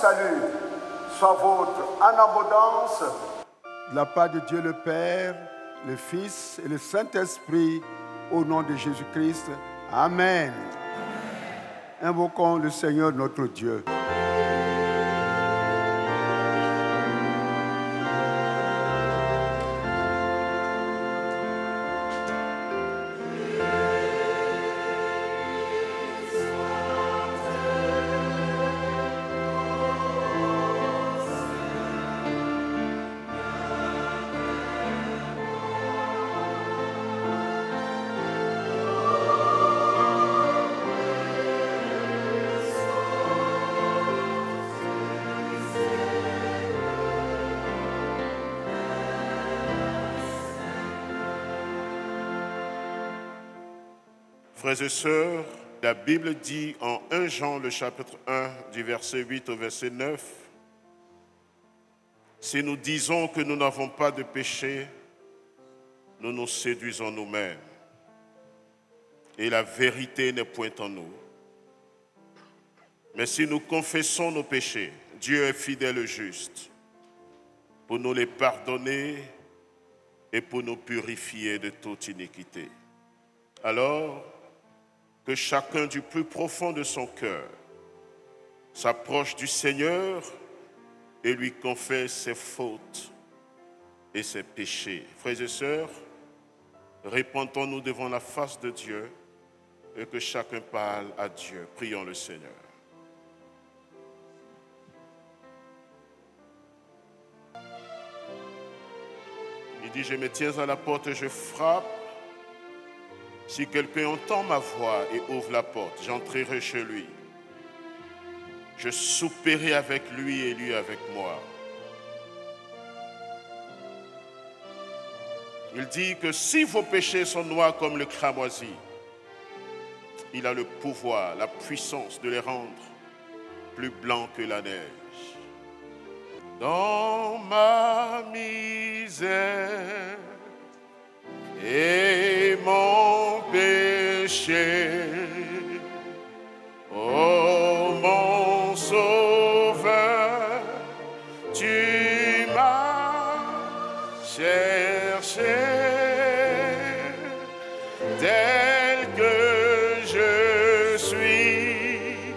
salut soit vôtre en abondance de la part de Dieu le Père, le Fils et le Saint-Esprit, au nom de Jésus-Christ. Amen. Invoquons le Seigneur notre Dieu. Frères et sœurs, la Bible dit en 1 Jean, le chapitre 1, du verset 8 au verset 9, « Si nous disons que nous n'avons pas de péché, nous nous séduisons nous-mêmes, et la vérité n'est point en nous. Mais si nous confessons nos péchés, Dieu est fidèle et juste pour nous les pardonner et pour nous purifier de toute iniquité. Alors, que chacun du plus profond de son cœur s'approche du Seigneur et lui confesse ses fautes et ses péchés. Frères et sœurs, répandons-nous devant la face de Dieu et que chacun parle à Dieu. Prions le Seigneur. Il dit, je me tiens à la porte et je frappe. Si quelqu'un entend ma voix et ouvre la porte, j'entrerai chez lui. Je souperai avec lui et lui avec moi. Il dit que si vos péchés sont noirs comme le cramoisi, il a le pouvoir, la puissance de les rendre plus blancs que la neige. Dans ma misère et mon péché, ô mon Sauveur, tu m'as cherché, tel que je suis,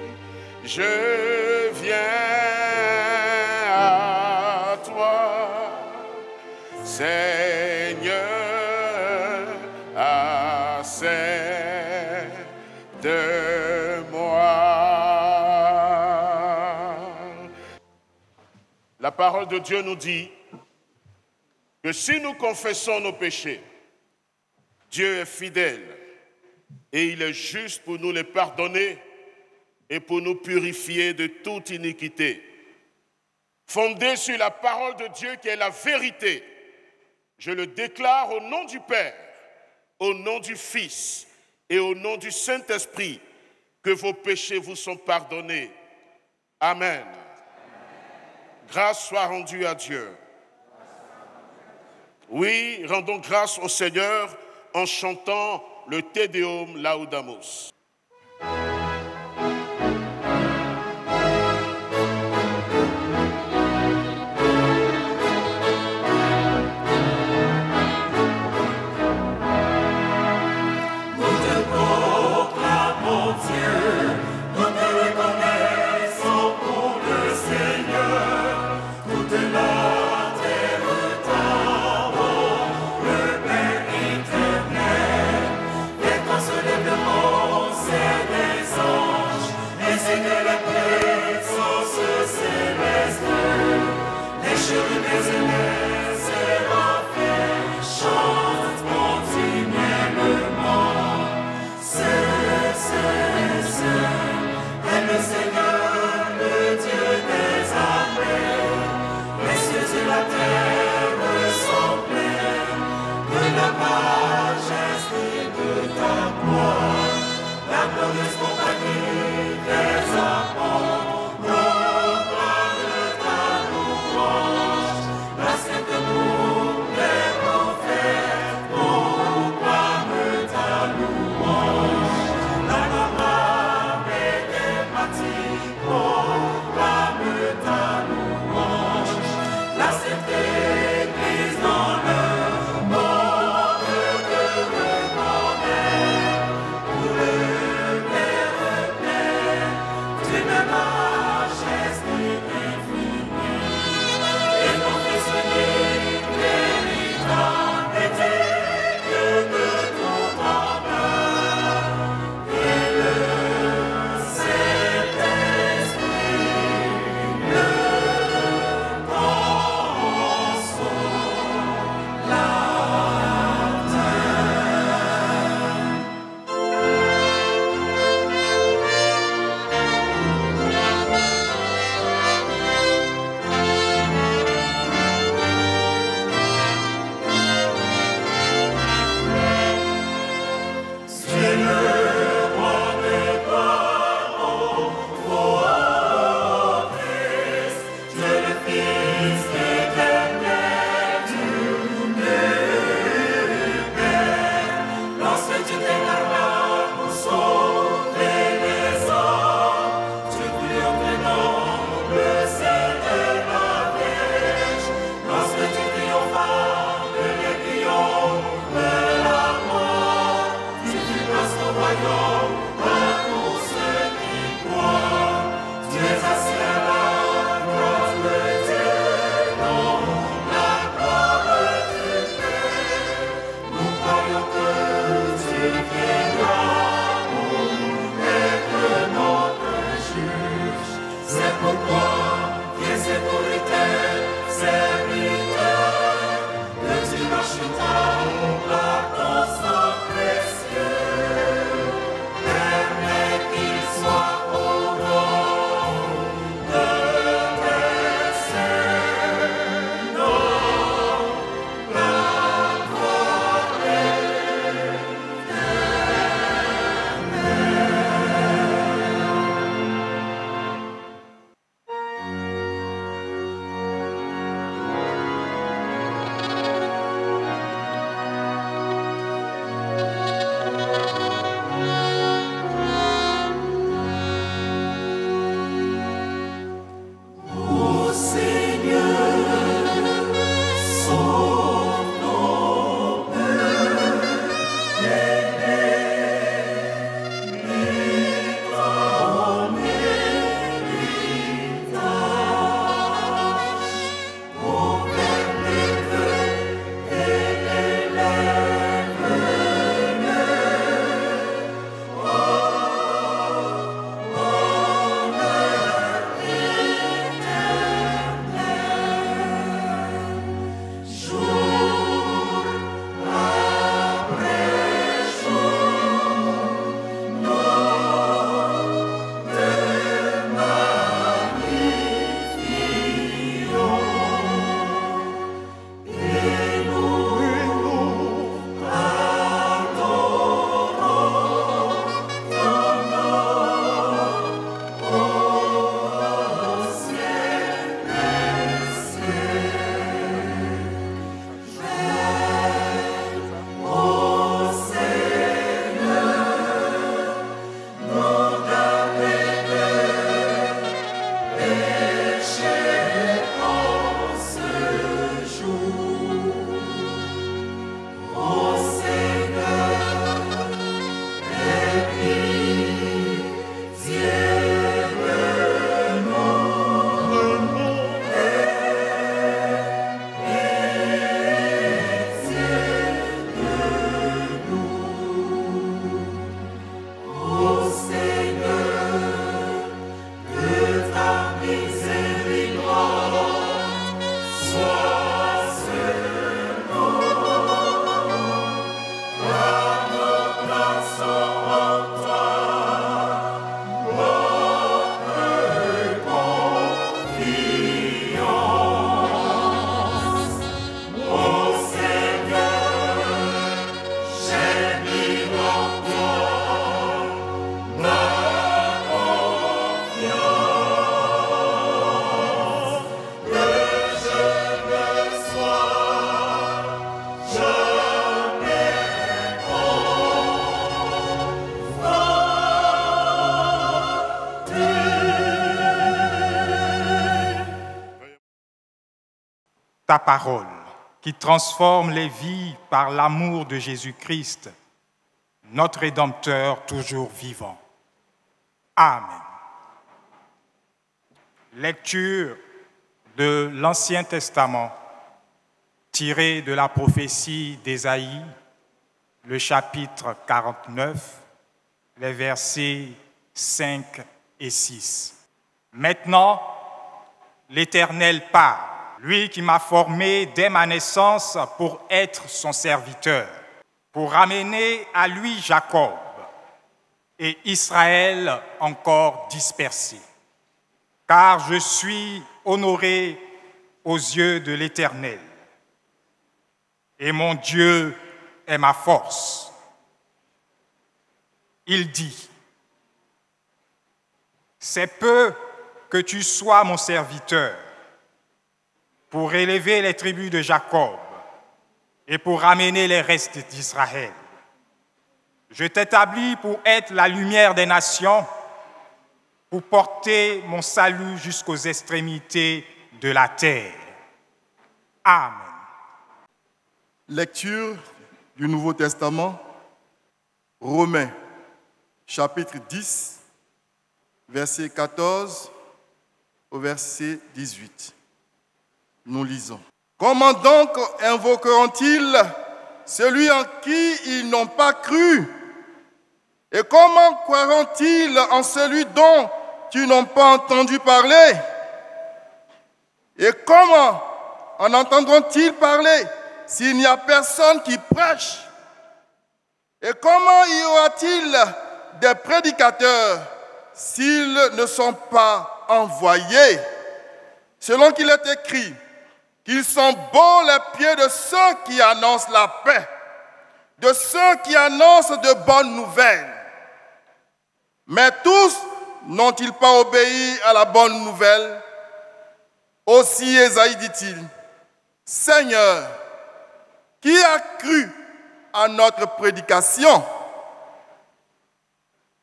je viens à toi, Seigneur, de moi. La parole de Dieu nous dit que si nous confessons nos péchés, Dieu est fidèle et il est juste pour nous les pardonner et pour nous purifier de toute iniquité. Fondé sur la parole de Dieu qui est la vérité, je le déclare au nom du Père, au nom du Fils et au nom du Saint-Esprit, que vos péchés vous sont pardonnés. Amen. Grâce soit rendue à Dieu. Oui, rendons grâce au Seigneur en chantant le Te Deum Laudamus. Le Père éternel, et quand se lève le monde ta parole qui transforme les vies par l'amour de Jésus-Christ, notre Rédempteur toujours vivant. Amen. Lecture de l'Ancien Testament tirée de la prophétie d'Ésaïe, le chapitre 49, les versets 5 et 6. Maintenant, l'Éternel parle, lui qui m'a formé dès ma naissance pour être son serviteur, pour ramener à lui Jacob et Israël encore dispersé. Car je suis honoré aux yeux de l'Éternel, et mon Dieu est ma force. Il dit, c'est peu que tu sois mon serviteur pour élever les tribus de Jacob et pour ramener les restes d'Israël. Je t'établis pour être la lumière des nations, pour porter mon salut jusqu'aux extrémités de la terre. Amen. Lecture du Nouveau Testament, Romains, chapitre 10, verset 14 au verset 18. Nous lisons. Comment donc invoqueront-ils celui en qui ils n'ont pas cru? Et comment croiront-ils en celui dont ils n'ont pas entendu parler? Et comment en entendront-ils parler s'il n'y a personne qui prêche? Et comment y aura-t-il des prédicateurs s'ils ne sont pas envoyés? Selon qu'il est écrit, qu'ils sont beaux les pieds de ceux qui annoncent la paix, de ceux qui annoncent de bonnes nouvelles. Mais tous n'ont-ils pas obéi à la bonne nouvelle? Aussi Ésaïe dit-il, Seigneur, qui a cru à notre prédication?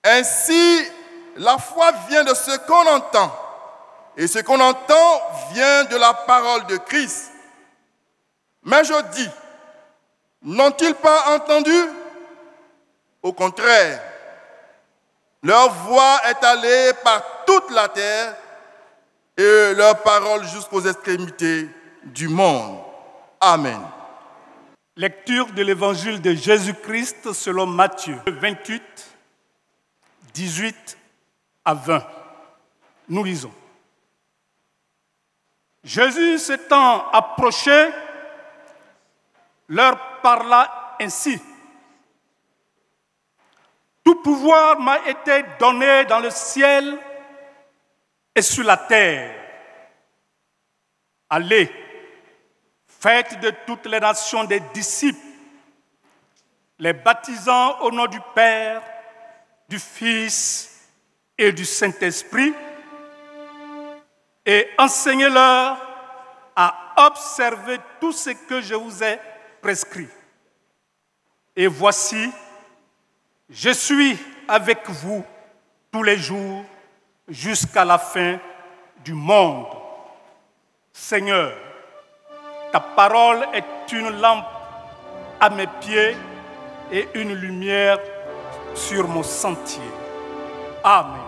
Ainsi, la foi vient de ce qu'on entend, et ce qu'on entend vient de la parole de Christ. Mais je dis, n'ont-ils pas entendu? Au contraire, leur voix est allée par toute la terre et leur parole jusqu'aux extrémités du monde. Amen. Lecture de l'évangile de Jésus-Christ selon Matthieu 28, 18 à 20. Nous lisons. Jésus s'étant approché, leur parla ainsi. Tout pouvoir m'a été donné dans le ciel et sur la terre. Allez, faites de toutes les nations des disciples, les baptisant au nom du Père, du Fils et du Saint-Esprit, et enseignez-leur à observer tout ce que je vous ai prescrit. Et voici, je suis avec vous tous les jours jusqu'à la fin du monde. Seigneur, ta parole est une lampe à mes pieds et une lumière sur mon sentier. Amen.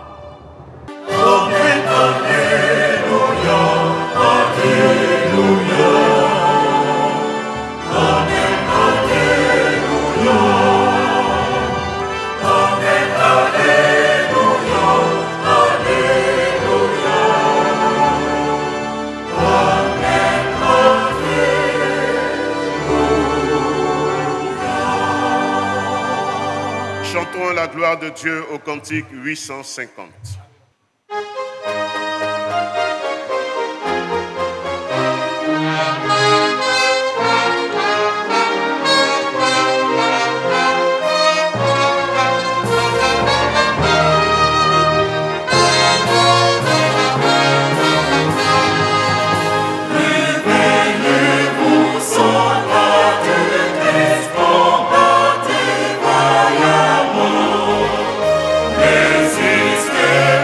Amen, alléluia, alléluia. Amen, alléluia. Amen, alléluia, alléluia. Amen, alléluia. Chantons la gloire de Dieu au cantique 850. Résistez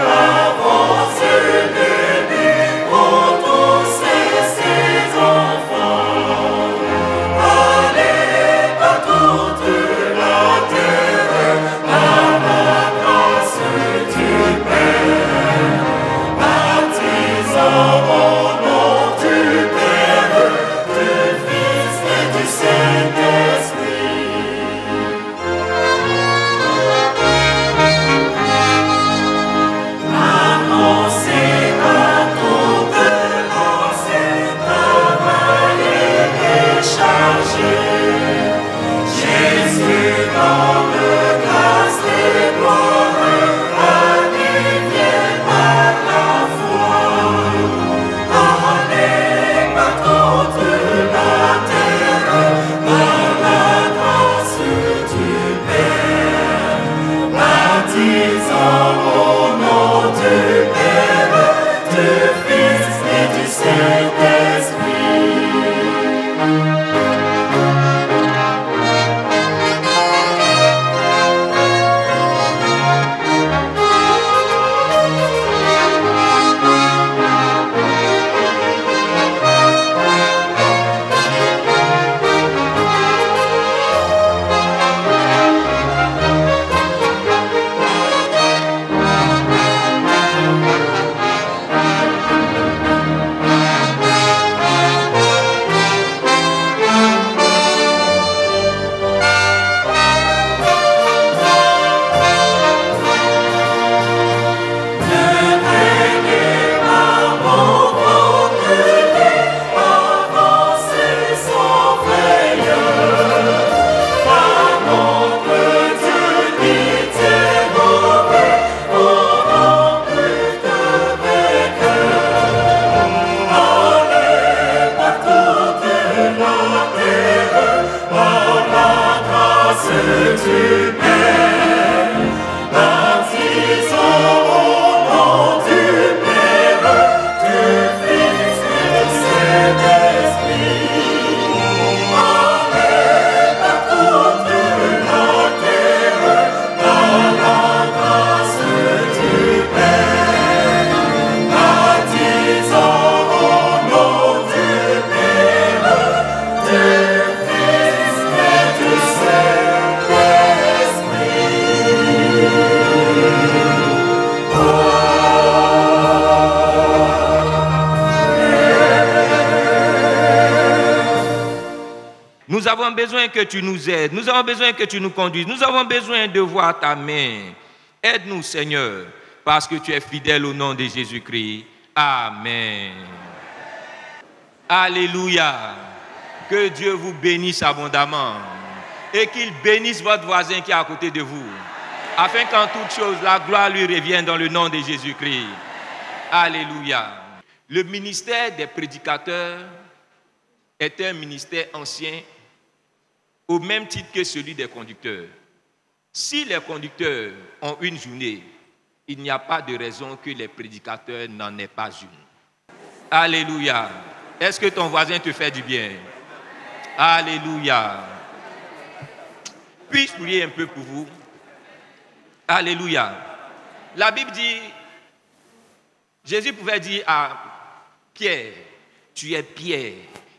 avons besoin que tu nous aides. Nous avons besoin que tu nous conduises. Nous avons besoin de voir ta main. Aide-nous, Seigneur, parce que tu es fidèle au nom de Jésus-Christ. Amen. Alléluia. Que Dieu vous bénisse abondamment et qu'il bénisse votre voisin qui est à côté de vous, afin qu'en toute chose, la gloire lui revienne dans le nom de Jésus-Christ. Alléluia. Le ministère des prédicateurs est un ministère ancien au même titre que celui des conducteurs. Si les conducteurs ont une journée, il n'y a pas de raison que les prédicateurs n'en aient pas une. Alléluia. Est-ce que ton voisin te fait du bien? Alléluia. Puis-je prier un peu pour vous? Alléluia. La Bible dit, Jésus pouvait dire à Pierre, tu es Pierre,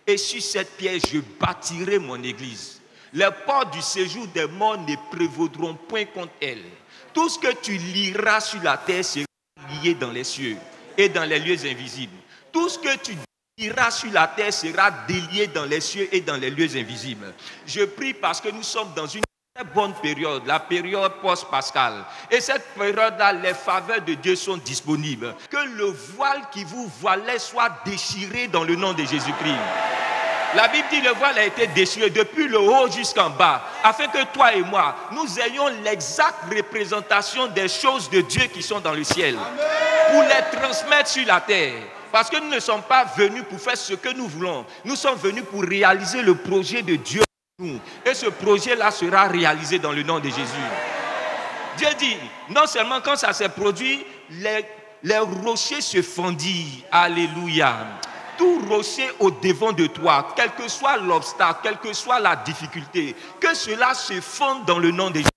et sur cette pierre, je bâtirai mon église. Les portes du séjour des morts ne prévaudront point contre elle. Tout ce que tu liras sur la terre sera lié dans les cieux et dans les lieux invisibles. Tout ce que tu liras sur la terre sera délié dans les cieux et dans les lieux invisibles. Je prie parce que nous sommes dans une très bonne période, la période post-pascale. Et cette période-là, les faveurs de Dieu sont disponibles. Que le voile qui vous voilait soit déchiré dans le nom de Jésus-Christ. La Bible dit que le voile a été déchiré depuis le haut jusqu'en bas, afin que toi et moi, nous ayons l'exacte représentation des choses de Dieu qui sont dans le ciel, pour les transmettre sur la terre. Parce que nous ne sommes pas venus pour faire ce que nous voulons. Nous sommes venus pour réaliser le projet de Dieu pour nous. Et ce projet-là sera réalisé dans le nom de Jésus. Dieu dit, non seulement quand ça s'est produit, les rochers se fondirent. Alléluia. Tout rocher au devant de toi, quel que soit l'obstacle, quelle que soit la difficulté, que cela se fonde dans le nom de Jésus.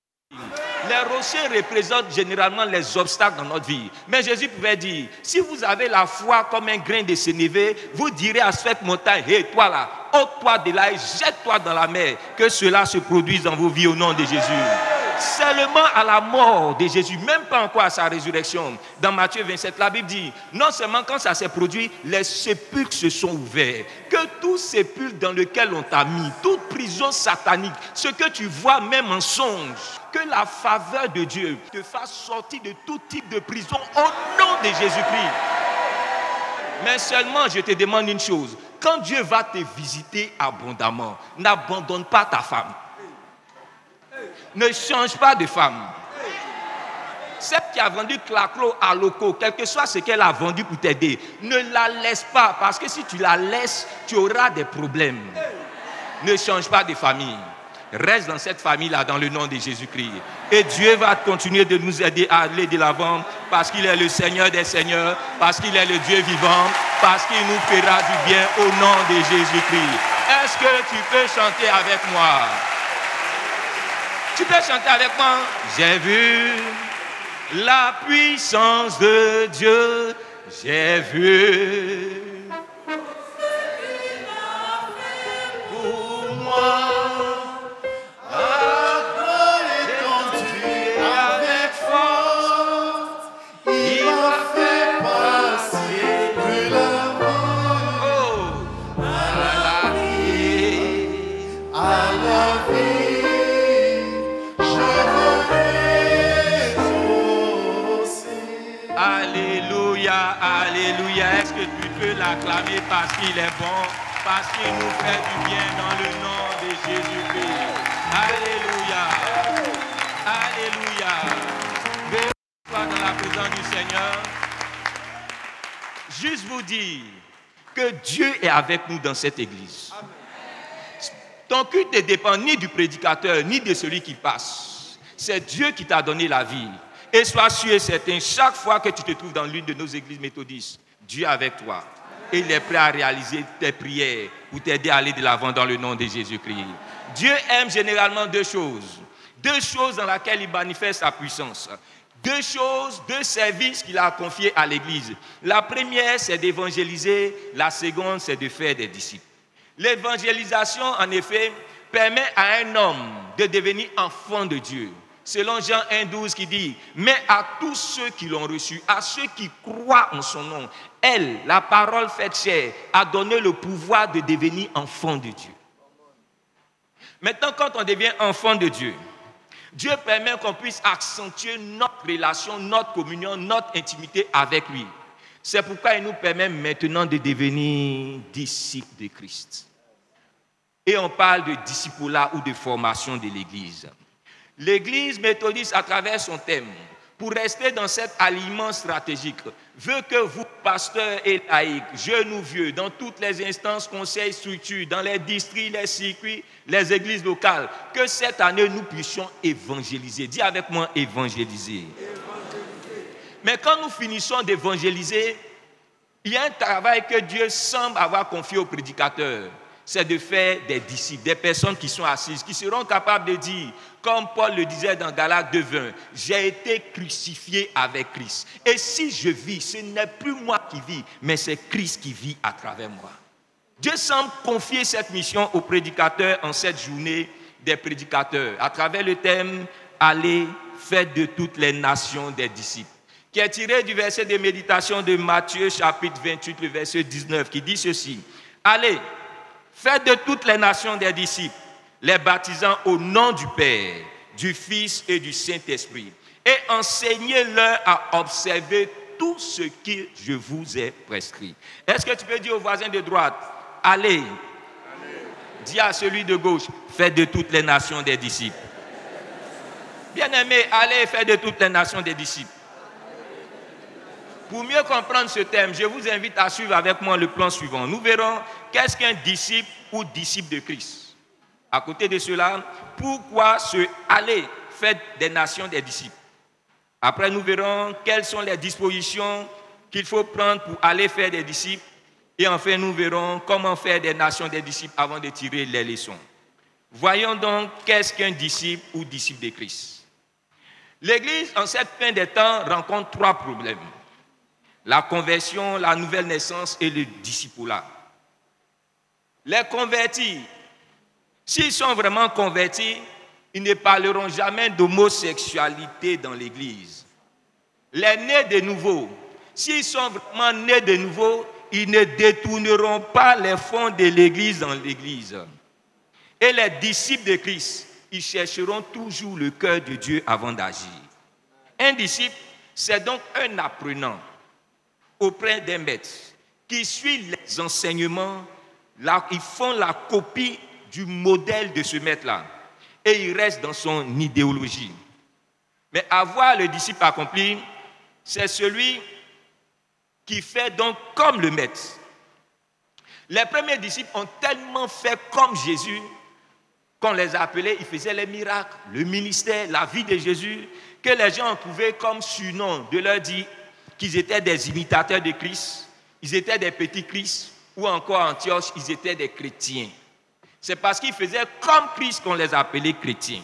Les rochers représentent généralement les obstacles dans notre vie. Mais Jésus pouvait dire, si vous avez la foi comme un grain de sénévé, vous direz à cette montagne, hé, toi là, ôte-toi de là et jette-toi dans la mer. Que cela se produise dans vos vies au nom de Jésus. Seulement à la mort de Jésus, même pas encore à sa résurrection. Dans Matthieu 27, la Bible dit, non seulement quand ça s'est produit, les sépulcres se sont ouverts. Que tout sépulcre dans lequel on t'a mis, toute prison satanique, ce que tu vois même en songe, que la faveur de Dieu te fasse sortir de tout type de prison au nom de Jésus-Christ. Mais seulement, je te demande une chose, quand Dieu va te visiter abondamment, n'abandonne pas ta femme. Ne change pas de femme. Celle qui a vendu Claclo à Loco, quel que soit ce qu'elle a vendu pour t'aider, ne la laisse pas, parce que si tu la laisses, tu auras des problèmes. Ne change pas de famille. Reste dans cette famille-là dans le nom de Jésus-Christ. Et Dieu va continuer de nous aider à aller de l'avant, parce qu'il est le Seigneur des Seigneurs, parce qu'il est le Dieu vivant, parce qu'il nous fera du bien au nom de Jésus-Christ. Est-ce que tu peux chanter avec moi? Tu peux chanter avec moi. J'ai vu la puissance de Dieu. J'ai vu pour moi. Avec force, il m'a fait passer de l'avant à la vie, à la vie. Alléluia, alléluia. Est-ce que tu peux l'acclamer parce qu'il est bon, parce qu'il nous fait du bien dans le nom de Jésus-Christ. Alléluia, alléluia. Béni-toi dans la présence du Seigneur. Juste vous dire que Dieu est avec nous dans cette église. Ton culte ne dépend ni du prédicateur, ni de celui qui passe. C'est Dieu qui t'a donné la vie. Et sois sûr et certain, chaque fois que tu te trouves dans l'une de nos églises méthodistes, Dieu est avec toi. Et il est prêt à réaliser tes prières pour t'aider à aller de l'avant dans le nom de Jésus-Christ. Dieu aime généralement deux choses. Deux choses dans lesquelles il manifeste sa puissance. Deux choses, deux services qu'il a confiés à l'église. La première, c'est d'évangéliser. La seconde, c'est de faire des disciples. L'évangélisation, en effet, permet à un homme de devenir enfant de Dieu. Selon Jean 1,12 qui dit, mais à tous ceux qui l'ont reçu, à ceux qui croient en son nom, elle, la parole faite chair, a donné le pouvoir de devenir enfant de Dieu. Maintenant, quand on devient enfant de Dieu, Dieu permet qu'on puisse accentuer notre relation, notre communion, notre intimité avec lui. C'est pourquoi il nous permet maintenant de devenir disciples de Christ. Et on parle de discipulat ou de formation de l'Église. L'Église méthodiste, à travers son thème, pour rester dans cet aliment stratégique, veut que vous, pasteurs et laïcs, jeunes ou vieux, dans toutes les instances, conseils, structures, dans les districts, les circuits, les églises locales, que cette année nous puissions évangéliser. Dis avec moi, évangéliser. Mais quand nous finissons d'évangéliser, il y a un travail que Dieu semble avoir confié aux prédicateurs. C'est de faire des disciples, des personnes qui sont assises, qui seront capables de dire, comme Paul le disait dans Galates 2:20, j'ai été crucifié avec Christ. Et si je vis, ce n'est plus moi qui vis, mais c'est Christ qui vit à travers moi. Dieu semble confier cette mission aux prédicateurs en cette journée des prédicateurs, à travers le thème « Allez, faites de toutes les nations des disciples », qui est tiré du verset de méditation de Matthieu, chapitre 28, le verset 19, qui dit ceci, « Allez, faites de toutes les nations des disciples, les baptisant au nom du Père, du Fils et du Saint-Esprit, et enseignez-leur à observer tout ce que je vous ai prescrit. » Est-ce que tu peux dire au voisin de droite, allez, dis à celui de gauche, faites de toutes les nations des disciples. Bien-aimés, allez, faites de toutes les nations des disciples. Pour mieux comprendre ce thème, je vous invite à suivre avec moi le plan suivant. Nous verrons qu'est-ce qu'un disciple ou disciple de Christ. À côté de cela, pourquoi se aller faire des nations des disciples. Après, nous verrons quelles sont les dispositions qu'il faut prendre pour aller faire des disciples. Et enfin, nous verrons comment faire des nations des disciples avant de tirer les leçons. Voyons donc qu'est-ce qu'un disciple ou disciple de Christ. L'Église, en cette fin des temps, rencontre 3 problèmes. La conversion, la nouvelle naissance et le discipulat. Les convertis, s'ils sont vraiment convertis, ils ne parleront jamais d'homosexualité dans l'Église. Les nés de nouveau, s'ils sont vraiment nés de nouveau, ils ne détourneront pas les fonds de l'Église dans l'Église. Et les disciples de Christ, ils chercheront toujours le cœur de Dieu avant d'agir. Un disciple, c'est donc un apprenant auprès d'un maître qui suit les enseignements, ils font la copie du modèle de ce maître-là et il reste dans son idéologie. Mais avoir le disciple accompli, c'est celui qui fait donc comme le maître. Les premiers disciples ont tellement fait comme Jésus qu'on les appelait, ils faisaient les miracles, le ministère, la vie de Jésus, que les gens ont trouvé comme surnom de leur dire qu'ils étaient des imitateurs de Christ, ils étaient des petits Christ, ou encore à Antioche, ils étaient des chrétiens. C'est parce qu'ils faisaient comme Christ qu'on les appelait chrétiens.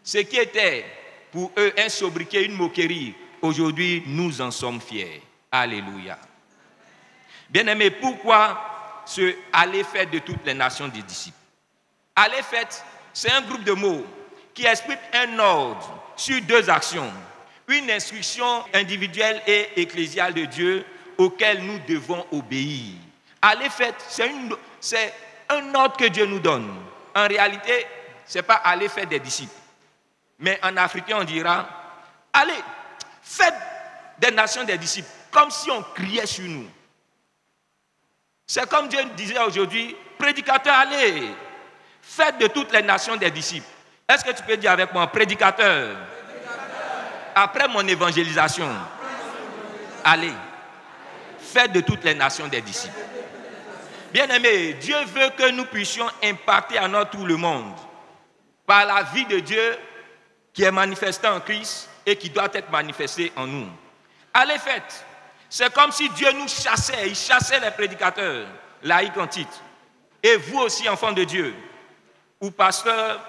Ce qui était pour eux un sobriquet, une moquerie, aujourd'hui nous en sommes fiers. Alléluia. Bien-aimés, pourquoi ce aller faire de toutes les nations des disciples? Aller faire, c'est un groupe de mots qui exprime un ordre sur 2 actions. Une instruction individuelle et ecclésiale de Dieu auquel nous devons obéir. Aller faire, c'est un ordre que Dieu nous donne. En réalité, ce n'est pas aller faire des disciples. Mais en africain, on dira, allez, faites des nations des disciples, comme si on criait sur nous. C'est comme Dieu disait aujourd'hui, prédicateur, allez, faites de toutes les nations des disciples. Est-ce que tu peux dire avec moi, prédicateur? Après mon évangélisation, allez, faites de toutes les nations des disciples. Bien-aimés, Dieu veut que nous puissions impacter à notre tout le monde par la vie de Dieu qui est manifestée en Christ et qui doit être manifestée en nous. Allez, faites. C'est comme si Dieu nous chassait, il chassait les prédicateurs, laïcs en titre. Et vous aussi, enfants de Dieu, ou pasteurs,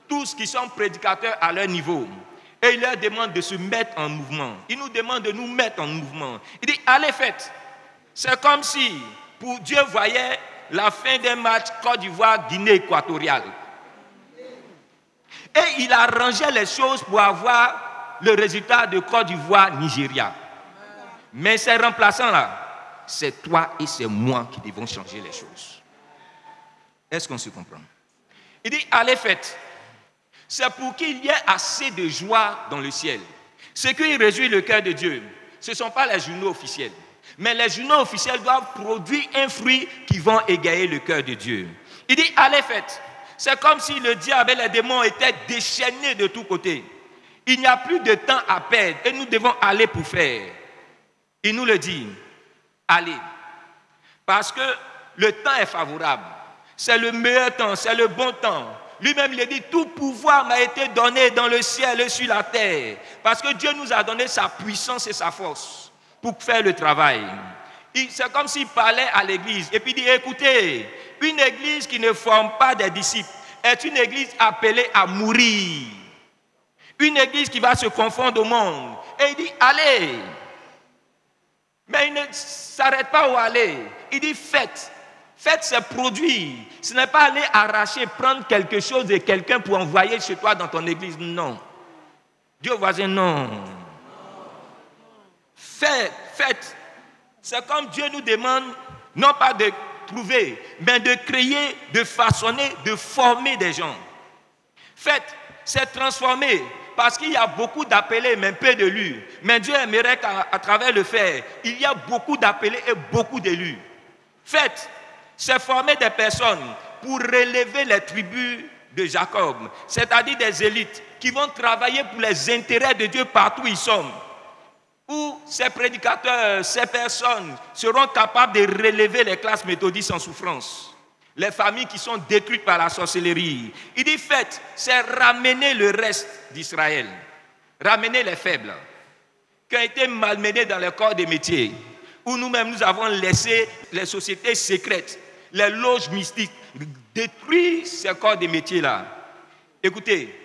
tous qui sont prédicateurs à leur niveau. Et il leur demande de se mettre en mouvement. Il nous demande de nous mettre en mouvement. Il dit, allez, faites. C'est comme si, pour Dieu voyait la fin d'un match Côte d'Ivoire-Guinée équatoriale. Et il arrangeait les choses pour avoir le résultat de Côte d'Ivoire-Nigeria. Mais ces remplaçants-là, c'est toi et c'est moi qui devons changer les choses. Est-ce qu'on se comprend? Il dit, allez faites. C'est pour qu'il y ait assez de joie dans le ciel. Ce qui réjouit le cœur de Dieu, ce ne sont pas les journaux officiels. Mais les journaux officiels doivent produire un fruit qui va égayer le cœur de Dieu. Il dit, allez faites. C'est comme si le diable et les démons étaient déchaînés de tous côtés. Il n'y a plus de temps à perdre et nous devons aller pour faire. Il nous le dit, allez. Parce que le temps est favorable. C'est le meilleur temps, c'est le bon temps. Lui-même, il dit, tout pouvoir m'a été donné dans le ciel et sur la terre. Parce que Dieu nous a donné sa puissance et sa force pour faire le travail. C'est comme s'il parlait à l'église. Et puis il dit, écoutez, une église qui ne forme pas des disciples est une église appelée à mourir. Une église qui va se confondre au monde. Et il dit, allez. Mais il ne s'arrête pas au aller. Il dit, faites. Faites ses produits. Ce n'est pas aller arracher, prendre quelque chose de quelqu'un pour envoyer chez toi dans ton église. Non. Dieu voisin, non. Faites. C'est comme Dieu nous demande, non pas de trouver, mais de créer, de façonner, de former des gens. Faites, c'est transformer. Parce qu'il y a beaucoup d'appelés, mais peu d'élus. Mais Dieu aimerait qu'à travers le faire, il y a beaucoup d'appelés et beaucoup d'élus. Faites, c'est former des personnes pour relever les tribus de Jacob, c'est-à-dire des élites qui vont travailler pour les intérêts de Dieu partout où ils sont. Où ces prédicateurs, ces personnes seront capables de relever les classes méthodistes en souffrance. Les familles qui sont détruites par la sorcellerie. Il dit, faites, c'est ramener le reste d'Israël. Ramener les faibles, qui ont été malmenés dans les corps des métiers. Où nous-mêmes, nous avons laissé les sociétés secrètes, les loges mystiques, détruire ces corps des métiers-là. Écoutez,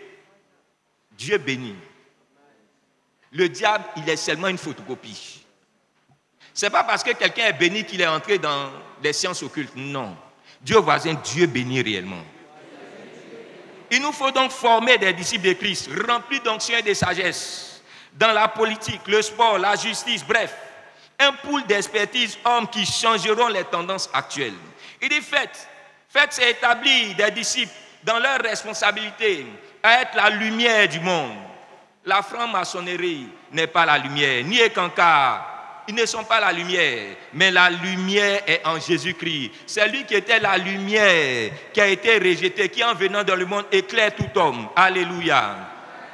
Dieu bénit. Le diable, il est seulement une photocopie. Ce n'est pas parce que quelqu'un est béni qu'il est entré dans les sciences occultes. Non. Dieu voisin, Dieu bénit réellement. Il nous faut donc former des disciples de Christ, remplis d'onction et de sagesse, dans la politique, le sport, la justice, bref, un pool d'expertise hommes qui changeront les tendances actuelles. Il dit, faites, c'est établir des disciples dans leur responsabilité à être la lumière du monde. La franc-maçonnerie n'est pas la lumière, ni Ekankar. Ils ne sont pas la lumière, mais la lumière est en Jésus-Christ. C'est lui qui était la lumière, qui a été rejeté, qui en venant dans le monde éclaire tout homme. Alléluia.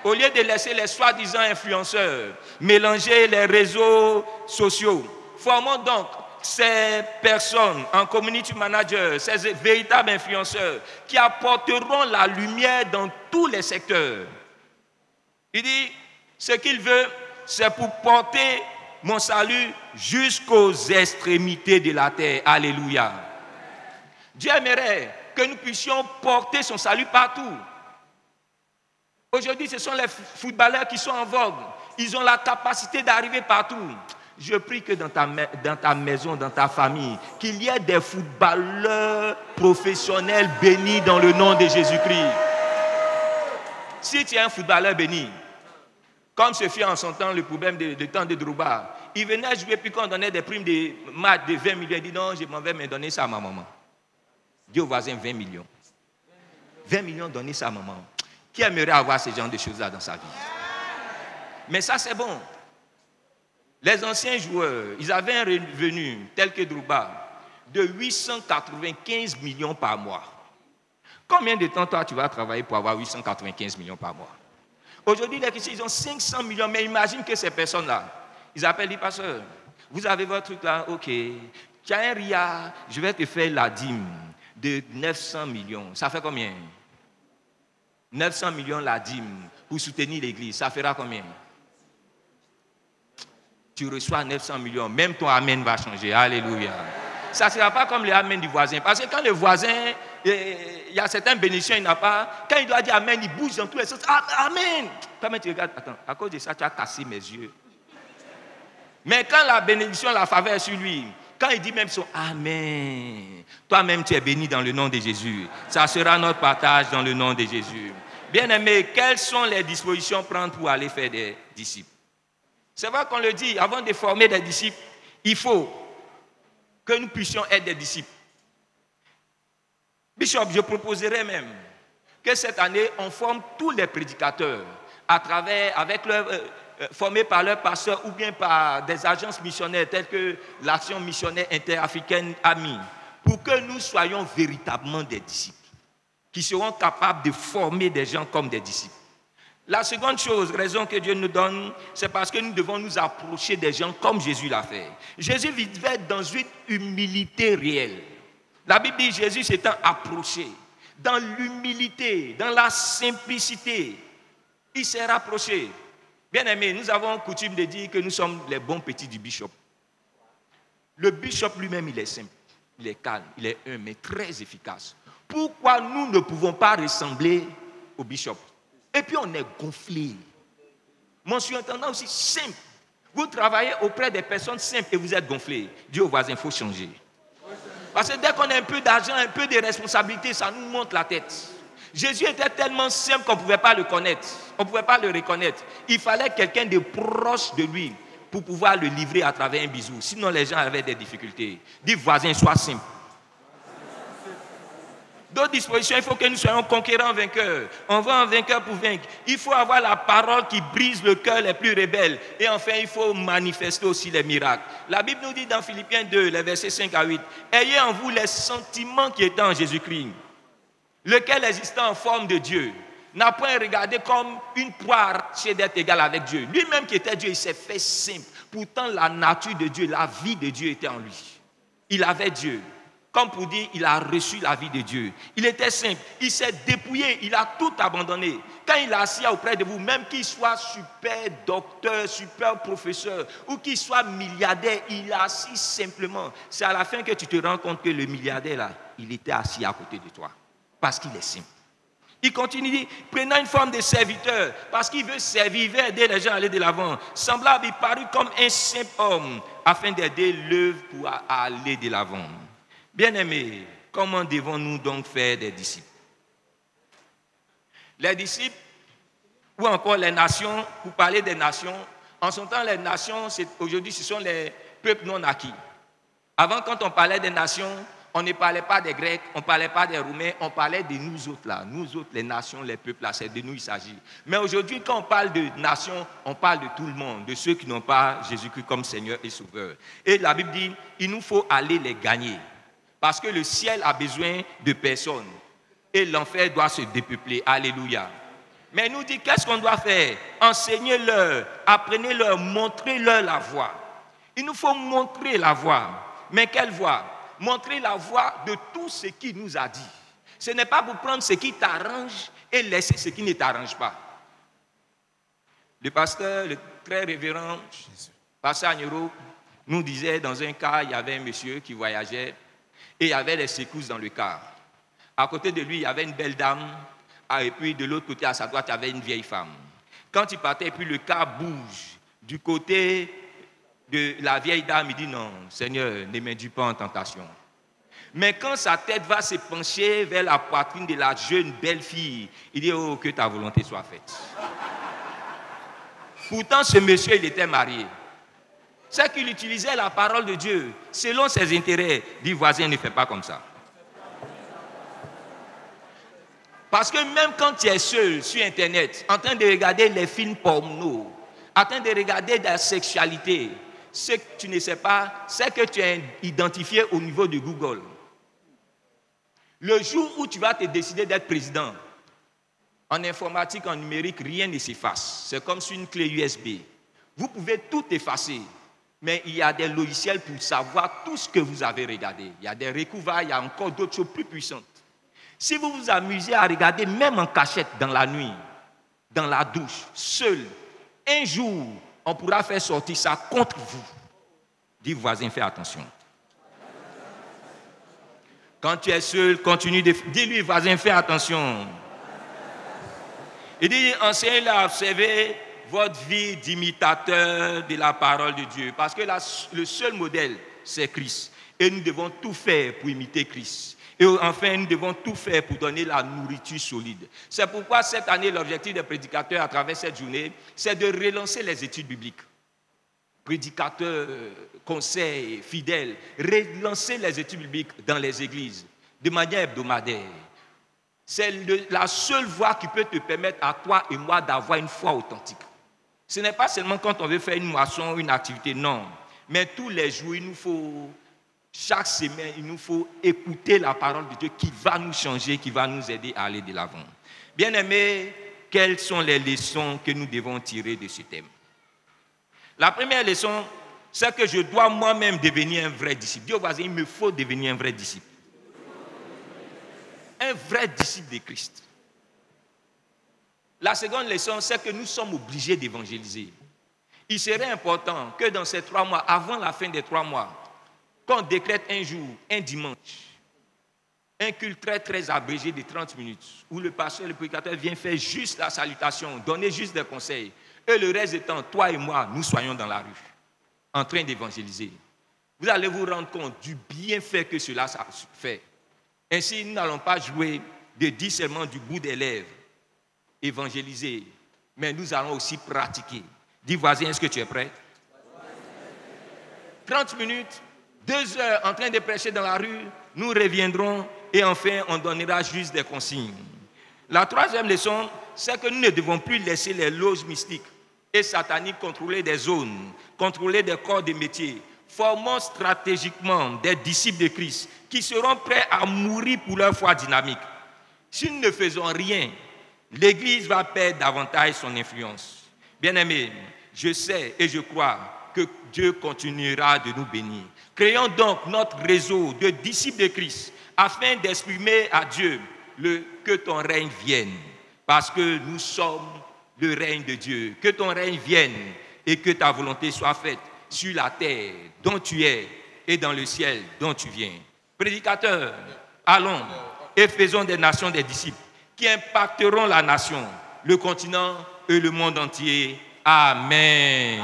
Au lieu de laisser les soi-disant influenceurs mélanger les réseaux sociaux, formons donc ces personnes en community manager, ces véritables influenceurs qui apporteront la lumière dans tous les secteurs. Il dit, ce qu'il veut, c'est pour porter mon salut jusqu'aux extrémités de la terre. Alléluia. Dieu aimerait que nous puissions porter son salut partout. Aujourd'hui, ce sont les footballeurs qui sont en vogue. Ils ont la capacité d'arriver partout. Je prie que dans ta maison, dans ta famille, qu'il y ait des footballeurs professionnels bénis dans le nom de Jésus-Christ. Si tu es un footballeur béni, comme ce fut en son temps le problème de temps de Drogba, il venait jouer, puis quand on donnait des primes de match de 20 millions, il dit non, je m'en vais me donner ça à ma maman. Dieu voisin, 20 millions. 20 millions donnés ça à maman. Qui aimerait avoir ce genre de choses-là dans sa vie? Mais ça, c'est bon. Les anciens joueurs, ils avaient un revenu tel que Drogba de 895 millions par mois. Combien de temps, toi, tu vas travailler pour avoir 895 millions par mois? Aujourd'hui, les chrétiens, ils ont 500 millions, mais imagine que ces personnes-là, ils appellent les pasteurs. Vous avez votre truc là, ok. Tu as un RIA, je vais te faire la dîme de 900 millions. Ça fait combien? 900 millions la dîme pour soutenir l'église, ça fera combien? Tu reçois 900 millions, même ton amen va changer. Alléluia. Ça ne sera pas comme le amen du voisin. Parce que quand le voisin, il y a certaines bénédictions, il n'a pas. Quand il doit dire amen, il bouge dans tous les sens. Amen. Toi-même, tu regardes, attends, à cause de ça, tu as cassé mes yeux. Mais quand la bénédiction, la faveur est sur lui, quand il dit même son amen, toi-même, tu es béni dans le nom de Jésus. Ça sera notre partage dans le nom de Jésus. Bien-aimés, quelles sont les dispositions à prendre pour aller faire des disciples? C'est vrai qu'on le dit, avant de former des disciples, il faut que nous puissions être des disciples. Bishop, je proposerais même que cette année, on forme tous les prédicateurs formés par leurs pasteurs ou bien par des agences missionnaires telles que l'Action missionnaire interafricaine AMI, pour que nous soyons véritablement des disciples, qui seront capables de former des gens comme des disciples. La seconde raison que Dieu nous donne, c'est parce que nous devons nous approcher des gens comme Jésus l'a fait. Jésus vivait dans une humilité réelle. La Bible dit Jésus s'étant approché dans l'humilité, dans la simplicité. Il s'est rapproché. Bien-aimés, nous avons coutume de dire que nous sommes les bons petits du bishop. Le bishop lui-même, il est simple, il est calme, il est humble, mais très efficace. Pourquoi nous ne pouvons pas ressembler au bishop? Et puis on est gonflé. Mon surintendant aussi simple. Vous travaillez auprès des personnes simples et vous êtes gonflé. Dis au voisin, il faut changer. Parce que dès qu'on a un peu d'argent, un peu de responsabilité, ça nous monte la tête. Jésus était tellement simple qu'on ne pouvait pas le connaître. On ne pouvait pas le reconnaître. Il fallait quelqu'un de proche de lui pour pouvoir le livrer à travers un bisou. Sinon, les gens avaient des difficultés. Dis voisin, sois simple. D'autres dispositions, il faut que nous soyons conquérants vainqueurs. On va en vainqueur pour vaincre. Il faut avoir la parole qui brise le cœur les plus rebelles. Et enfin, il faut manifester aussi les miracles. La Bible nous dit dans Philippiens 2, les versets 5 à 8, « Ayez en vous les sentiments qui étaient en Jésus-Christ, lequel existant en forme de Dieu, n'a point regardé comme une proie arrachée d'être égal avec Dieu. Lui-même qui était Dieu, il s'est fait simple. Pourtant, la nature de Dieu, la vie de Dieu était en lui. Il avait Dieu. Comme pour dire, il a reçu la vie de Dieu. Il était simple, il s'est dépouillé, il a tout abandonné. Quand il est assis auprès de vous, même qu'il soit super docteur, super professeur, ou qu'il soit milliardaire, il est assis simplement. C'est à la fin que tu te rends compte que le milliardaire, là, il était assis à côté de toi. Parce qu'il est simple. Il continue, prenant une forme de serviteur, parce qu'il veut servir, il veut aider les gens à aller de l'avant. Semblable, il parut comme un simple homme, afin d'aider l'œuvre pour aller de l'avant. Bien-aimés, comment devons-nous donc faire des disciples? Les disciples, ou encore les nations, pour parler des nations, en son temps, les nations, aujourd'hui, ce sont les peuples non acquis. Avant, quand on parlait des nations, on ne parlait pas des Grecs, on ne parlait pas des Roumains, on parlait de nous autres là. Nous autres, les nations, les peuples là, c'est de nous il s'agit. Mais aujourd'hui, quand on parle de nations, on parle de tout le monde, de ceux qui n'ont pas Jésus-Christ comme Seigneur et Sauveur. Et la Bible dit, il nous faut aller les gagner. Parce que le ciel a besoin de personnes. Et l'enfer doit se dépeupler. Alléluia. Mais il nous dit, qu'est-ce qu'on doit faire? Enseignez-leur, apprenez-leur, montrez-leur la voie. Il nous faut montrer la voie. Mais quelle voie? Montrer la voie de tout ce qu'il nous a dit. Ce n'est pas pour prendre ce qui t'arrange et laisser ce qui ne t'arrange pas. Le pasteur, le très révérend pasteur Agnero, nous disait dans un cas, il y avait un monsieur qui voyageait et il y avait des secousses dans le car. À côté de lui, il y avait une belle dame et puis de l'autre côté, à sa droite, il y avait une vieille femme. Quand il partait, puis le car bouge du côté de la vieille dame, il dit non, Seigneur, ne m'induis pas en tentation. Mais quand sa tête va se pencher vers la poitrine de la jeune belle fille, il dit oh, que ta volonté soit faite. Pourtant, ce monsieur, il était marié. C'est qu'il utilisait la parole de Dieu selon ses intérêts. Dit voisin, ne fais pas comme ça. Parce que même quand tu es seul sur Internet, en train de regarder les films porno, en train de regarder de la sexualité, ce que tu ne sais pas, c'est que tu es identifié au niveau de Google. Le jour où tu vas te décider d'être président, en informatique, en numérique, rien ne s'efface. C'est comme sur une clé USB. Vous pouvez tout effacer, mais il y a des logiciels pour savoir tout ce que vous avez regardé. Il y a des recouvreurs, il y a encore d'autres choses plus puissantes. Si vous vous amusez à regarder, même en cachette, dans la nuit, dans la douche, seul, un jour, on pourra faire sortir ça contre vous. Dis voisin, fais attention. Quand tu es seul, continue de... Dis-lui, voisin, fais attention. Il dit, enseignez-leur à observer votre vie d'imitateur de la parole de Dieu. Parce que le seul modèle, c'est Christ. Et nous devons tout faire pour imiter Christ. Et enfin, nous devons tout faire pour donner la nourriture solide. C'est pourquoi cette année, l'objectif des prédicateurs à travers cette journée, c'est de relancer les études bibliques. Prédicateurs, conseils, fidèles, relancer les études bibliques dans les églises de manière hebdomadaire. C'est la seule voie qui peut te permettre à toi et moi d'avoir une foi authentique. Ce n'est pas seulement quand on veut faire une moisson, une activité, non. Mais tous les jours, il nous faut, chaque semaine, il nous faut écouter la parole de Dieu qui va nous changer, qui va nous aider à aller de l'avant. Bien-aimés, quelles sont les leçons que nous devons tirer de ce thème? La première leçon, c'est que je dois moi-même devenir un vrai disciple. Dis au voisin, il me faut devenir un vrai disciple. Un vrai disciple de Christ. La seconde leçon, c'est que nous sommes obligés d'évangéliser. Il serait important que dans ces 3 mois, avant la fin des 3 mois, qu'on décrète un jour, un dimanche, un culte très très abrégé de 30 minutes, où le pasteur, le prédicateur vient faire juste la salutation, donner juste des conseils, et le reste du temps, toi et moi, nous soyons dans la rue, en train d'évangéliser. Vous allez vous rendre compte du bienfait que cela fait. Ainsi, nous n'allons pas jouer de dire seulement du bout des lèvres, évangéliser, mais nous allons aussi pratiquer. Dis voisin, est-ce que tu es prêt? 30 minutes, 2 heures en train de prêcher dans la rue, nous reviendrons et enfin on donnera juste des consignes. La troisième leçon, c'est que nous ne devons plus laisser les loges mystiques et sataniques contrôler des zones, contrôler des corps de métier. Formons stratégiquement des disciples de Christ qui seront prêts à mourir pour leur foi dynamique. Si nous ne faisons rien, l'Église va perdre davantage son influence. Bien-aimés, je sais et je crois que Dieu continuera de nous bénir. Créons donc notre réseau de disciples de Christ afin d'exprimer à Dieu que ton règne vienne. Parce que nous sommes le règne de Dieu. Que ton règne vienne et que ta volonté soit faite sur la terre dont tu es et dans le ciel dont tu viens. Prédicateurs, allons et faisons des nations des disciples qui impacteront la nation, le continent et le monde entier. Amen.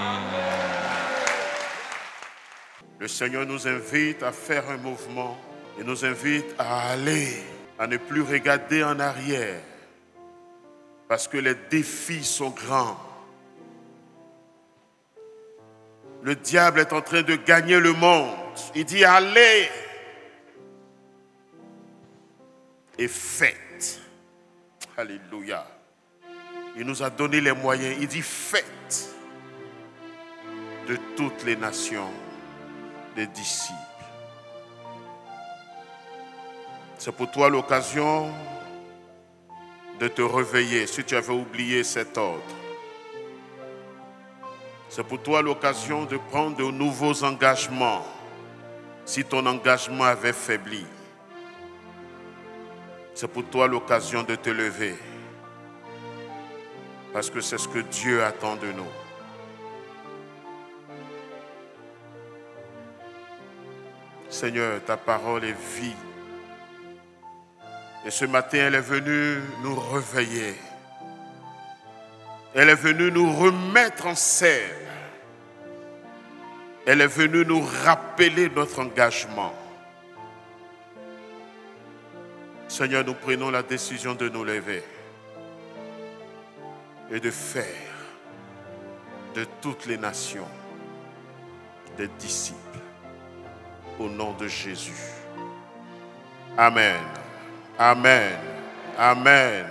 Le Seigneur nous invite à faire un mouvement et nous invite à aller, à ne plus regarder en arrière parce que les défis sont grands. Le diable est en train de gagner le monde. Il dit allez et faites. Alléluia. Il nous a donné les moyens. Il dit faites de toutes les nations des disciples. C'est pour toi l'occasion de te réveiller si tu avais oublié cet ordre. C'est pour toi l'occasion de prendre de nouveaux engagements si ton engagement avait faibli. C'est pour toi l'occasion de te lever parce que c'est ce que Dieu attend de nous. Seigneur, ta parole est vie. Et ce matin, elle est venue nous réveiller. Elle est venue nous remettre en scène. Elle est venue nous rappeler notre engagement. Seigneur, nous prenons la décision de nous lever et de faire de toutes les nations des disciples. Au nom de Jésus. Amen. Amen. Amen.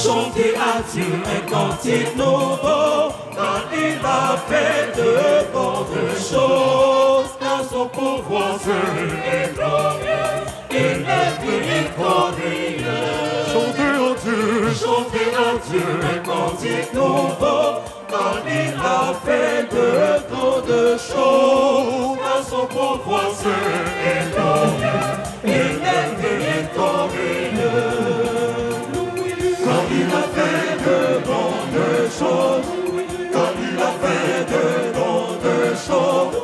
chanter à Dieu un cantique nouveau, car il a fait de grandes choses. Car son pouvoir est glorieux, il est victorieux. Chantez à Dieu un cantique nouveau, car il a fait de grandes choses. Car son pouvoir est glorieux, il est victorieux. Car il a fait de grandes choses, car il a fait de grandes choses.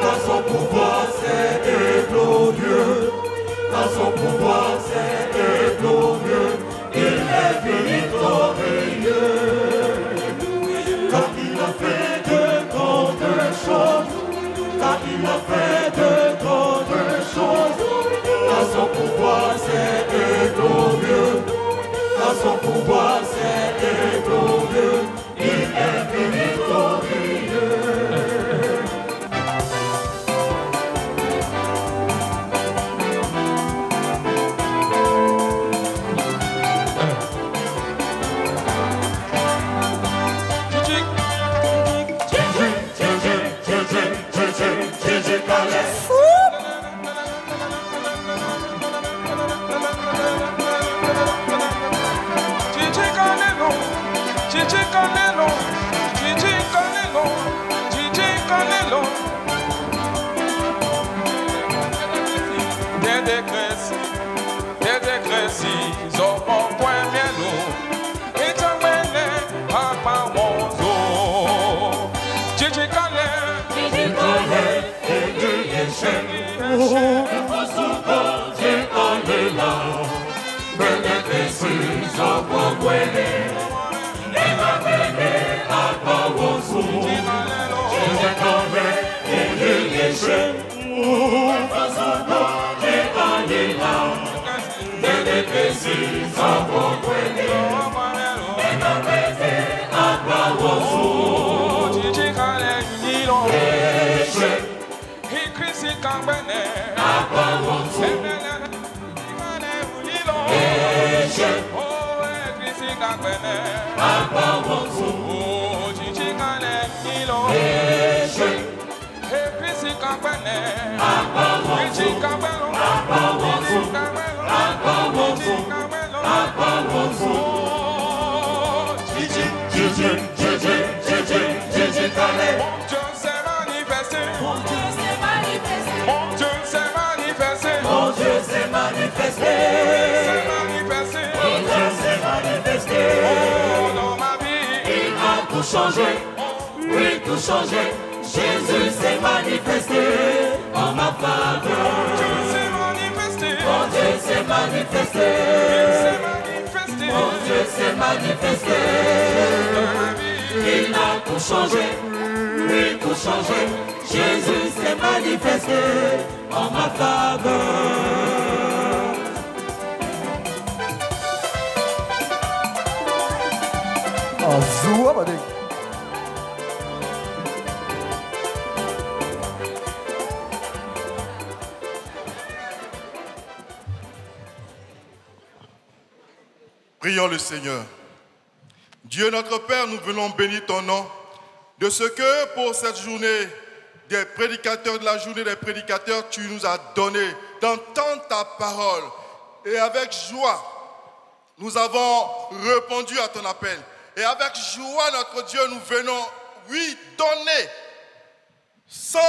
Car son pouvoir c'est glorieux, car son pouvoir c'est glorieux. Il est victorieux, car il a fait de grandes choses, car il a fait de grandes choses. Car son pouvoir c'est glorieux, car son pouvoir c'est glorieux. Il est victorieux. Oui, tout changé, Jésus s'est manifesté en ma faveur. Dieu s'est manifesté, mon Dieu s'est manifesté, mon Dieu s'est manifesté. Il a tout changé, oui, tout changé, Jésus s'est manifesté en ma faveur. Prions le Seigneur. Dieu notre Père, nous venons bénir ton nom de ce que pour cette journée des prédicateurs, de la journée des prédicateurs, tu nous as donné d'entendre ta parole. Et avec joie, nous avons répondu à ton appel. Et avec joie, notre Dieu, nous venons, oui, donner sans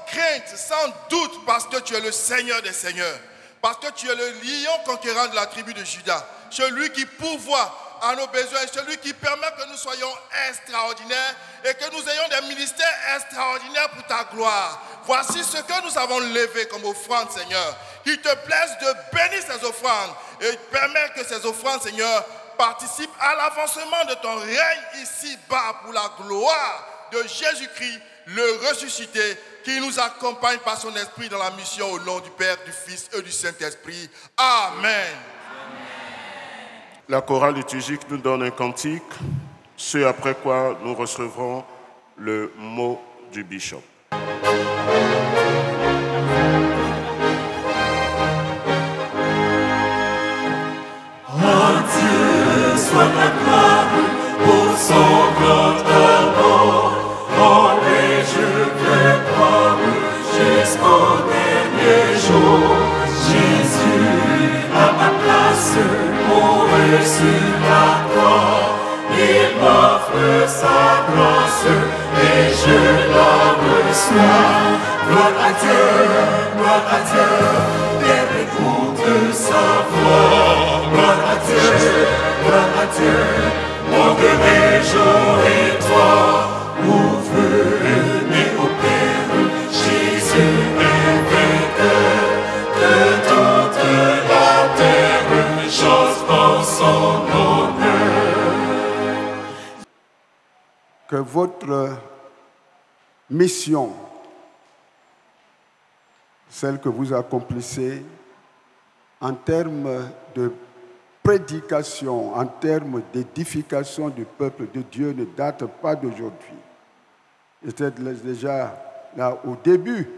crainte, sans doute, parce que tu es le Seigneur des Seigneurs. Parce que tu es le lion conquérant de la tribu de Juda. Celui qui pourvoit à nos besoins, celui qui permet que nous soyons extraordinaires et que nous ayons des ministères extraordinaires pour ta gloire. Voici ce que nous avons levé comme offrande, Seigneur. Qu'il te plaise de bénir ces offrandes et permettre que ces offrandes, Seigneur, participent à l'avancement de ton règne ici-bas pour la gloire de Jésus-Christ, le ressuscité, qui nous accompagne par son esprit dans la mission au nom du Père, du Fils et du Saint-Esprit. Amen. La chorale liturgique nous donne un cantique, ce après quoi nous recevrons le mot du bishop. Oh Dieu, sois la sur la croix, il m'offre sa grâce et je la reçois. Gloire à Dieu, Père écoute sa voix. Gloire à Dieu, mon Dieu réjouis-toi. Ouvre-les au Père, Jésus est vainqueur. Que toute la terre chante en son honneur. Que votre mission, celle que vous accomplissez, en termes de prédication, en termes d'édification du peuple de Dieu, ne date pas d'aujourd'hui. J'étais déjà là au début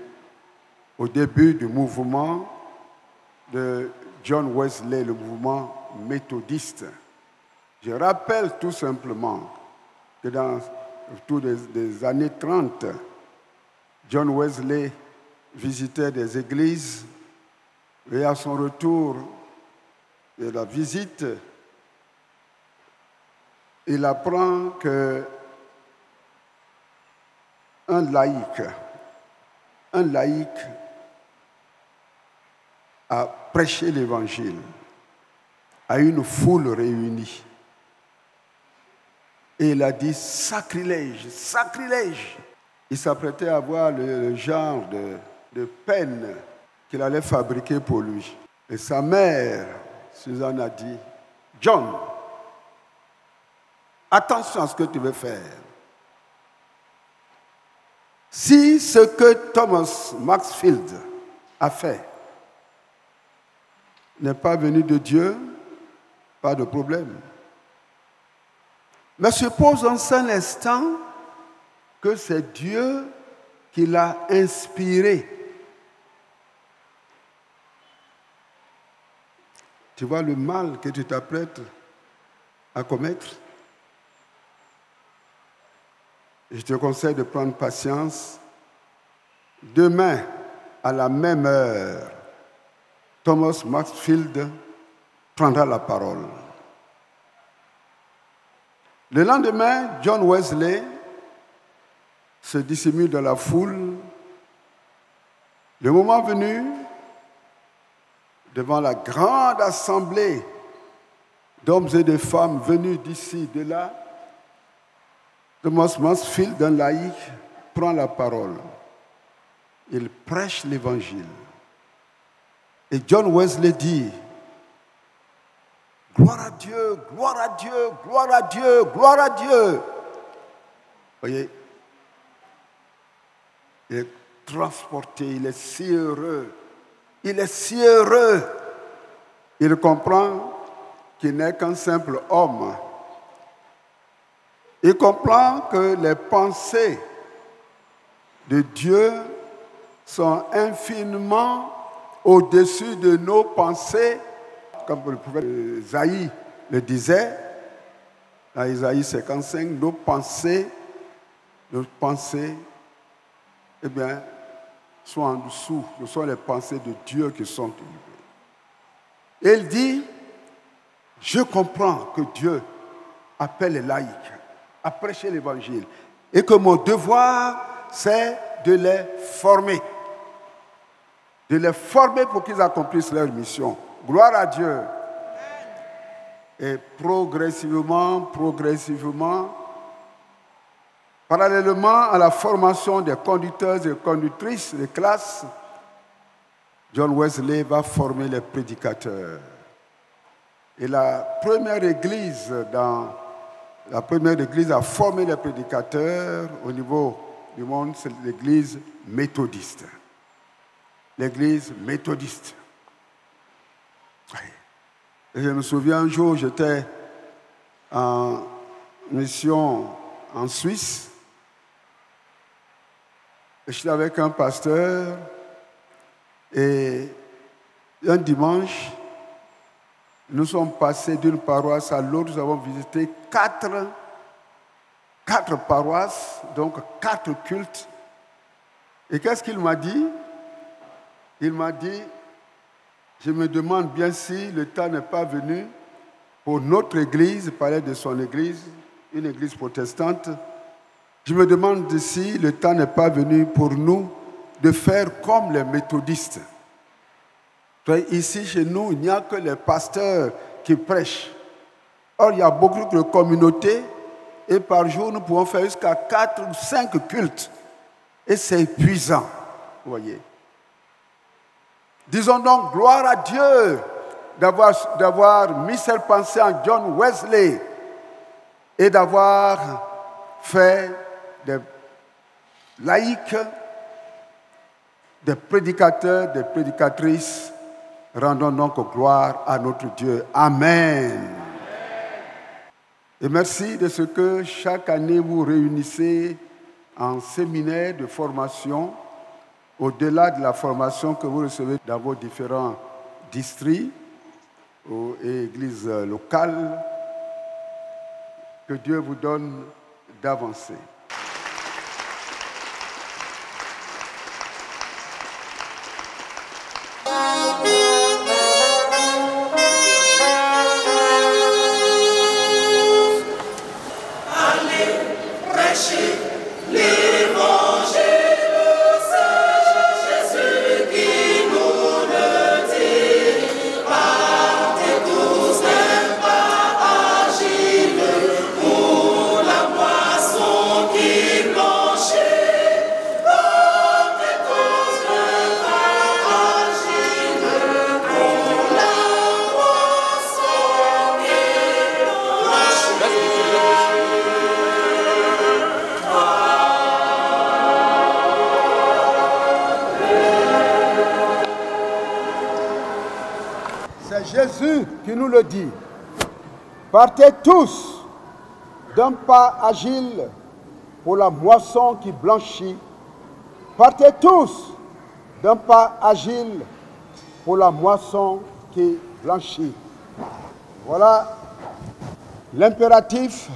du mouvement de John Wesley, le mouvement méthodiste. Je rappelle tout simplement que dans autour des années 30, John Wesley visitait des églises et à son retour de la visite, il apprend que un laïc a prêché l'évangile à une foule réunie. Et il a dit sacrilège, sacrilège. Il s'apprêtait à voir le genre de peine qu'il allait fabriquer pour lui. Et sa mère, Suzanne, a dit, John, attention à ce que tu veux faire. Si ce que Thomas Maxfield a fait n'est pas venu de Dieu, pas de problème. Mais suppose un seul instant que c'est Dieu qui l'a inspiré. Tu vois le mal que tu t'apprêtes à commettre? Je te conseille de prendre patience. Demain, à la même heure, Thomas Maxfield prendra la parole. Le lendemain, John Wesley se dissimule dans la foule. Le moment venu, devant la grande assemblée d'hommes et de femmes venus d'ici, de là, Thomas Maxfield, un laïc, prend la parole. Il prêche l'évangile. Et John Wesley dit, gloire à Dieu, gloire à Dieu, gloire à Dieu, gloire à Dieu. Vous voyez, il est transporté, il est si heureux. Il est si heureux. Il comprend qu'il n'est qu'un simple homme. Il comprend que les pensées de Dieu sont infiniment au-dessus de nos pensées, comme le prophète Isaïe le disait, dans Isaïe 55, nos pensées, eh bien, sont en dessous. Ce sont les pensées de Dieu qui sont élevées. Et il dit, je comprends que Dieu appelle les laïcs à prêcher l'évangile et que mon devoir, c'est de les former. De les former pour qu'ils accomplissent leur mission. Gloire à Dieu. Et progressivement, parallèlement à la formation des conducteurs et conductrices de classe, John Wesley va former les prédicateurs. Et la première église à former les prédicateurs au niveau du monde, c'est l'église méthodiste. L'église méthodiste. Et je me souviens un jour, j'étais en mission en Suisse. Et j'étais avec un pasteur. Et un dimanche, nous sommes passés d'une paroisse à l'autre. Nous avons visité quatre paroisses, donc 4 cultes. Et qu'est-ce qu'il m'a dit? Il m'a dit, je me demande bien si le temps n'est pas venu pour notre Église, il parlait de son Église, une Église protestante. Je me demande si le temps n'est pas venu pour nous de faire comme les méthodistes. Ici, chez nous, il n'y a que les pasteurs qui prêchent. Or, il y a beaucoup de communautés et par jour, nous pouvons faire jusqu'à 4 ou 5 cultes. Et c'est épuisant, vous voyez. Disons donc gloire à Dieu d'avoir mis cette pensée en John Wesley et d'avoir fait des laïcs, des prédicateurs, des prédicatrices. Rendons donc gloire à notre Dieu. Amen. Et merci de ce que chaque année vous réunissez en séminaire de formation, au-delà de la formation que vous recevez dans vos différents districts et églises locales. Que Dieu vous donne d'avancer. Jésus qui nous le dit. Partez tous d'un pas agile pour la moisson qui blanchit. Partez tous d'un pas agile pour la moisson qui blanchit. Voilà l'impératif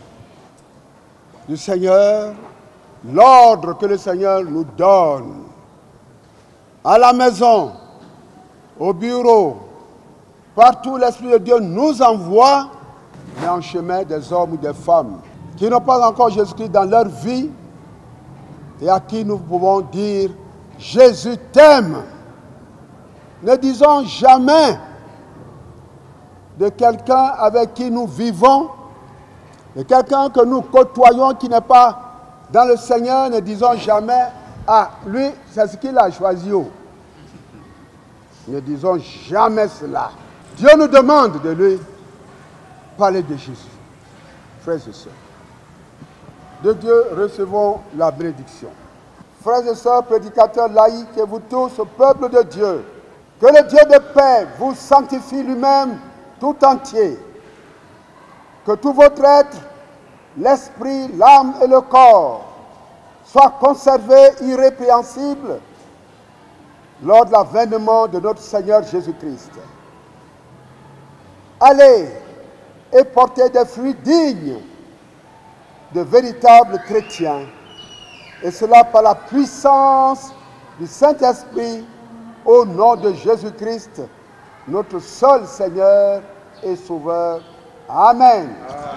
du Seigneur, l'ordre que le Seigneur nous donne. À la maison, au bureau, partout l'Esprit de Dieu nous envoie, mais en chemin des hommes ou des femmes qui n'ont pas encore Jésus-Christ dans leur vie et à qui nous pouvons dire « Jésus t'aime ». Ne disons jamais de quelqu'un avec qui nous vivons, de quelqu'un que nous côtoyons qui n'est pas dans le Seigneur, ne disons jamais « Ah, lui, c'est ce qu'il a choisi ». Ne disons jamais cela. Dieu nous demande de lui parler de Jésus. Frères et sœurs, de Dieu recevons la bénédiction. Frères et sœurs, prédicateurs laïcs et vous tous, peuple de Dieu, que le Dieu de paix vous sanctifie lui-même tout entier. Que tout votre être, l'esprit, l'âme et le corps soient conservés irrépréhensibles lors de l'avènement de notre Seigneur Jésus-Christ. Allez et portez des fruits dignes de véritables chrétiens, et cela par la puissance du Saint-Esprit, au nom de Jésus-Christ, notre seul Seigneur et Sauveur. Amen. Amen.